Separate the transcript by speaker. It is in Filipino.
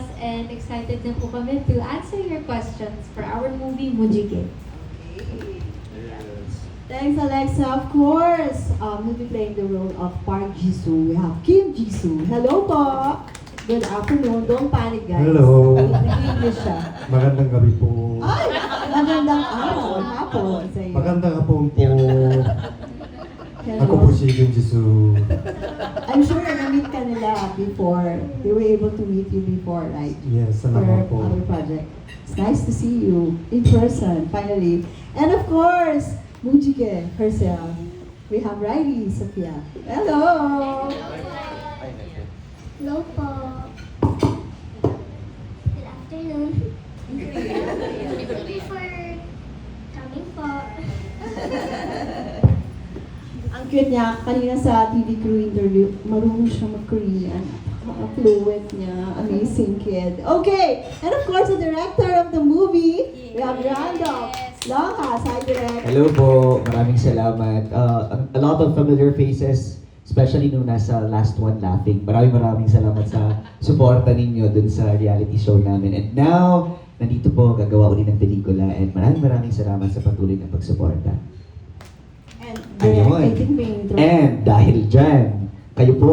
Speaker 1: us and excited na po kami to answer your questions for our movie Mujige.
Speaker 2: Thanks, Alexa. Of course, we'll be playing the role of Park Jisoo. We have Kim Jisoo. Hello po. Good afternoon. Don't panic, guys.
Speaker 3: Hello.
Speaker 2: Nag-English siya.
Speaker 3: Magandang gabi po.
Speaker 2: Ay! Magandang araw. Hapon sa iyo.
Speaker 3: Magandang hapon po.
Speaker 2: Hello.
Speaker 3: Ako po si Kim Jisoo.
Speaker 2: I'm sure na-meet ka nila before. They were able to meet you before, right?
Speaker 3: Yes,
Speaker 2: For
Speaker 3: salamat po.
Speaker 2: our project. It's nice to see you in person, finally. And of course, Mujige herself. We have Riley Sophia. Hello!
Speaker 4: Hello po. Good afternoon. Thank you for coming po.
Speaker 2: Ang cute niya, kanina sa TV crew interview, marunong siya mag-Korean. Fluent niya, amazing kid. Okay, and of course, the director of the movie, we have Randolph Longhas. Hi, Direct.
Speaker 5: Hello po, maraming salamat. A lot of familiar faces, especially nung nasa last one laughing. Maraming salamat sa suporta ninyo dun sa reality show namin. And now, nandito po, gagawa ulit ng pelikula. And maraming salamat sa patuloy na pagsuporta.
Speaker 2: And Direct, I think may intro.
Speaker 5: And dahil dyan, kayo po